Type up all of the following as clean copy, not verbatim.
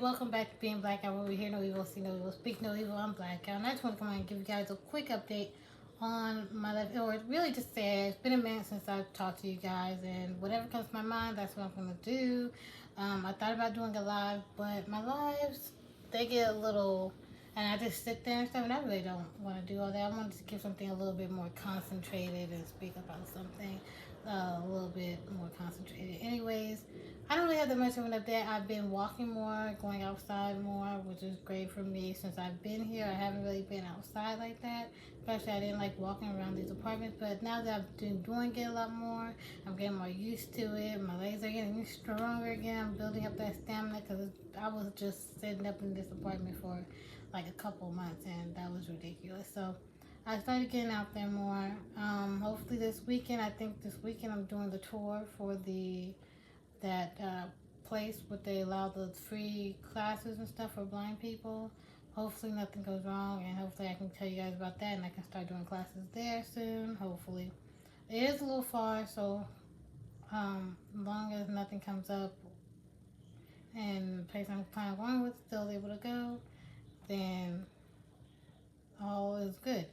welcome back to Being Blackout, where we hear no evil, see no evil, speak no evil. I'm Blackout, and I just want to come on and give you guys a quick update on my life, or really just say it's been a minute since I've talked to you guys, and whatever comes to my mind, that's what I'm going to do. I thought about doing a live, but my lives, they get a little, and I just sit there and stuff, and I really don't want to do all that. I wanted to give something a little bit more concentrated and speak about something a little bit more concentrated. Anyways, I don't really have that much of an update. I've been walking more, going outside more, which is great for me. Since I've been here, I haven't really been outside like that. Especially, I didn't like walking around these apartments. But now that I've been doing it a lot more, I'm getting more used to it. My legs are getting stronger again. I'm building up that stamina because I was just sitting up in this apartment for like a couple months, and that was ridiculous. So I started getting out there more. Hopefully this weekend, I think this weekend I'm doing the tour for that place where they allow the free classes and stuff for blind people. Hopefully nothing goes wrong, and hopefully I can tell you guys about that, and I can start doing classes there soon. Hopefully, it is a little far, so as long as nothing comes up and the place I'm planning on going with still able to go, then all is good.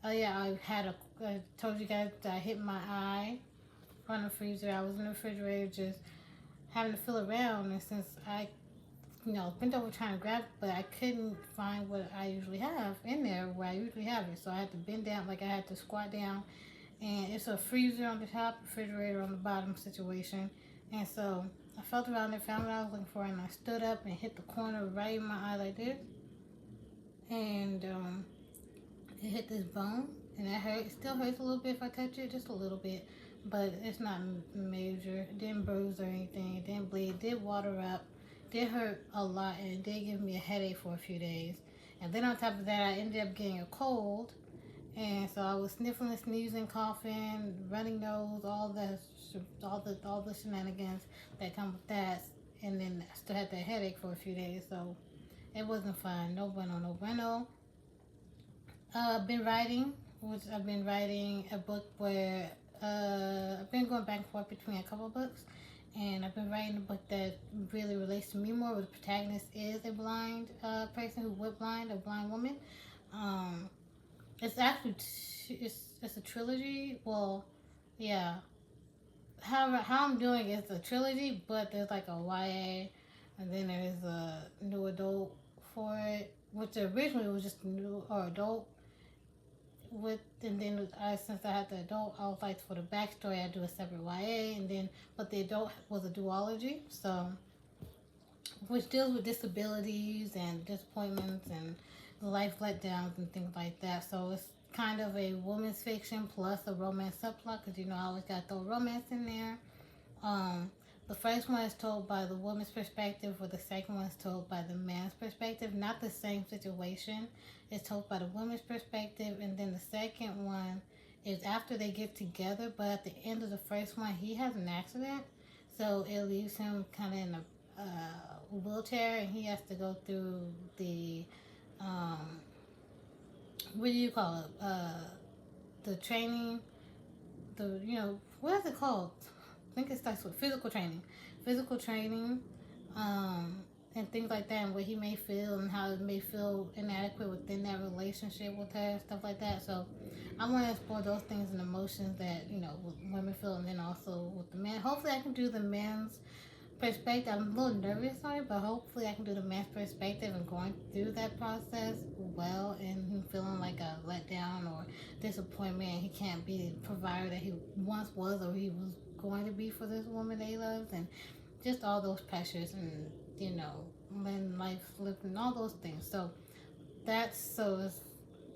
Oh yeah, I told you guys that I hit my eye on the freezer. I was in the refrigerator just having to feel around, and since I bent over trying to grab it, but I couldn't find what I usually have in there where I usually have it. So I had to bend down, like I had to squat down, and it's a freezer on the top, refrigerator on the bottom situation. And so I felt around there, found what I was looking for, and I stood up and hit the corner right in my eye like this, and it hit this bone, and that hurt. It still hurts a little bit if I touch it, just a little bit, but it's not major. It didn't bruise or anything. It didn't bleed. It did water up. It did hurt a lot, and it did give me a headache for a few days. And then on top of that, I ended up getting a cold, and so I was sniffling, sneezing, coughing, running nose, all the shenanigans that come with that. And then I still had that headache for a few days, so it wasn't fun. No bueno, no bueno. I've been writing a book where I've been going back and forth between a couple books, and I've been writing a book that really relates to me more, where the protagonist is a blind person who went blind, a blind woman. Um, it's actually it's a trilogy. Well, yeah. How I'm doing is a trilogy, but there's like a YA, and then there's a new adult for it, which originally was just new or adult with, and then since I had the adult, I was like, for the backstory I do a separate YA, and then but the adult was a duology, so which deals with disabilities and disappointments and life letdowns and things like that. So it's kind of a woman's fiction plus a romance subplot, because I always got to throw romance in there. um the first one is told by the woman's perspective, or the second one is told by the man's perspective. Not the same situation. It's told by the woman's perspective, and then the second one is after they get together, but at the end of the first one, he has an accident, so it leaves him kind of in a wheelchair, and he has to go through the um, what do you call it? The training, what is it called? I think it starts with physical training, and things like that, and what he may feel and how it may feel inadequate within that relationship with her, stuff like that. So I want to explore those things and emotions that women feel, and then also with the men. Hopefully, I can do the men's perspective. I'm a little nervous on it, but hopefully I can do the man's perspective and going through that process well, and him feeling like a letdown or disappointment, and he can't be the provider that he once was, or he was going to be for this woman that he loves, and just all those pressures, and when life lived, and all those things. So it's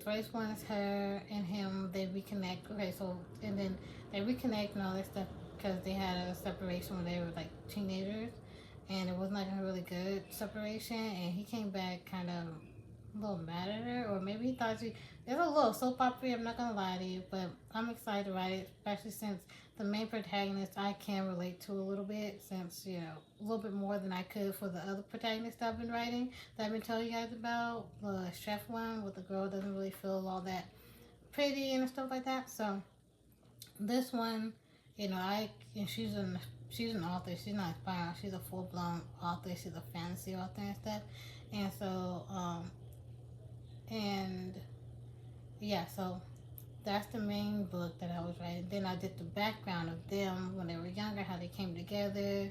first one is her and him. They reconnect. Okay, so and then they reconnect and all that stuff, because they had a separation when they were like teenagers, and it wasn't like a really good separation. And he came back kind of a little mad at her, or maybe he thought she. It's a little soap opera. I'm not gonna lie to you, but I'm excited to write it, especially since the main protagonist I can relate to a little bit, since a little bit more than I could for the other protagonist I've been writing, that I've been telling you guys about, the chef one, with the girl doesn't really feel all that pretty and stuff like that. So this one, and she's she's an author. She's not aspiring. She's a full blown author. She's a fantasy author and stuff. And so, and yeah, so that's the main book that I was writing. Then I did the background of them when they were younger, how they came together,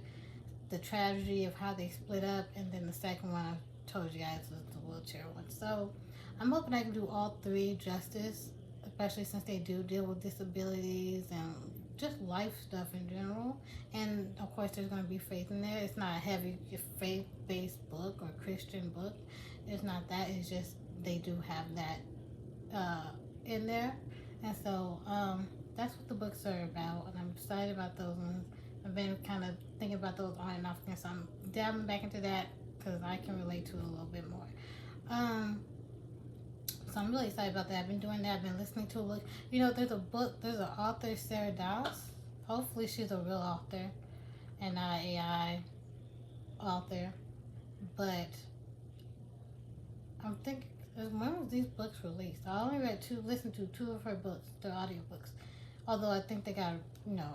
the tragedy of how they split up, and then the second one I told you guys was the wheelchair one. So I'm hoping I can do all three justice, especially since they do deal with disabilities and just life stuff in general. And of course, there's going to be faith in there. It's not a heavy faith-based book or Christian book. It's not that. It's just they do have that in there. And so that's what the books are about, and I'm excited about those ones. I've been kind of thinking about those on and off again, so I'm dabbling back into that because I can relate to it a little bit more. So I'm really excited about that. I've been doing that. I've been listening to a book. You know, there's an author, Sarah Dowse. Hopefully she's a real author and not an AI author. But I'm thinking, when was these books released? I only listened to two of her books, the audiobooks. Although I think they got,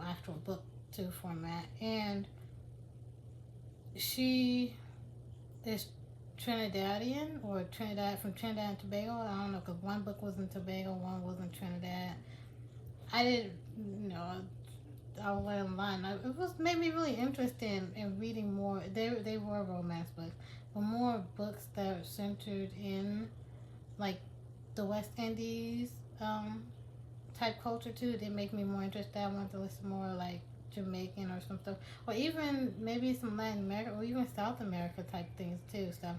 actual book to format. And she is Trinidadian or from Trinidad and Tobago. I don't know, because one book was in Tobago, one was in Trinidad. I didn't, I'll let them lie. It made me really interested in reading more. They were romance books, but more books that are centered in like the West Indies type culture too. They make me more interested. I want to listen more like Jamaican or some stuff, or even maybe some Latin America or even South America type things too. So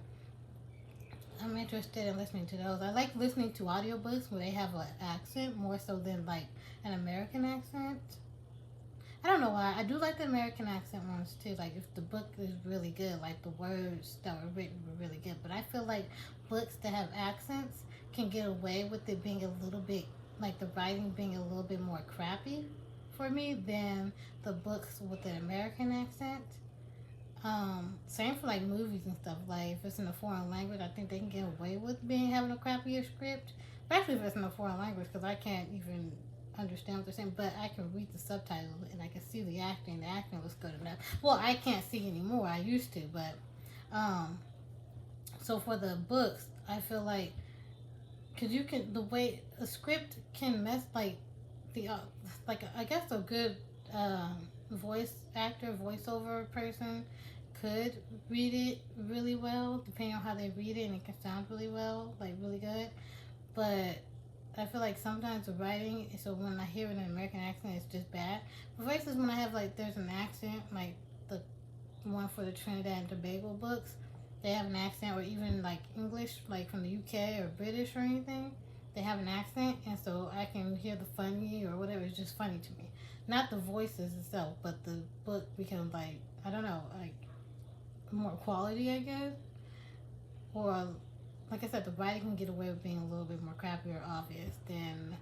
I'm interested in listening to those. I like listening to audiobooks where they have an accent more so than like an American accent. I don't know why. I do like the American accent ones too. Like if the book is really good, like the words that were written were really good. But I feel like books that have accents can get away with it being a little bit, like the writing being a little bit more crappy for me than the books with an American accent. Same for like movies and stuff. Like if it's in a foreign language, I think they can get away with having a crappier script, especially if it's in a foreign language, because I can't even understand what they're saying, but I can read the subtitles and I can see the acting. The acting was good enough. Well, I can't see anymore. I used to, but so for the books, I feel like because the way a script can mess like the like I guess a good voice actor, voiceover person could read it really well, depending on how they read it, and it can sound really well, like really good. But I feel like sometimes the writing, so when I hear an American accent, it's just bad. But versus when I have there's an accent, like the one for the Trinidad and Tobago books, they have an accent, or even like English, like from the UK or British or anything, they have an accent, and so I can hear the funny or whatever. It's just funny to me, not the voices itself, but the book becomes like I don't know, like more quality, I guess, or like I said, the writing can get away with being a little bit more crappy or obvious than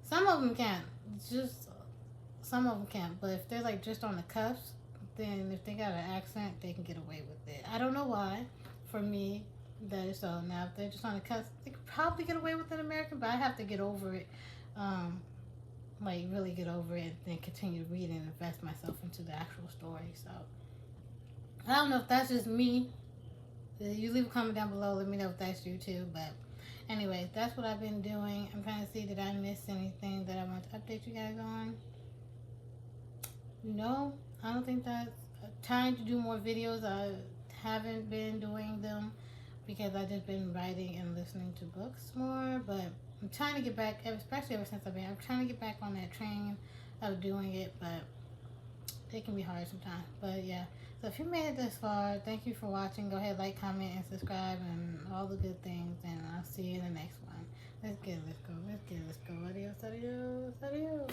some of them can. Just some of them can, but if they're like just on the cuffs, then if they got an accent, they can get away with it. I don't know why. For me, that is so. Now, if they're just on the cuffs, they could probably get away with an American, but I have to get over it. Like really get over it and continue to read and invest myself into the actual story. So I don't know if that's just me. You leave a comment down below. Let me know if that's you too. But anyway, that's what I've been doing. I'm trying to see did I miss anything that I want to update you guys on. No, I don't think that's trying to do more videos. I haven't been doing them because I've just been writing and listening to books more. But I'm trying to get back, especially ever since I'm trying to get back on that train of doing it. But it can be hard sometimes. But yeah. So if you made it this far, thank you for watching. Go ahead, like, comment, and subscribe, and all the good things. And I'll see you in the next one. Let's go. Adios, adios, adios.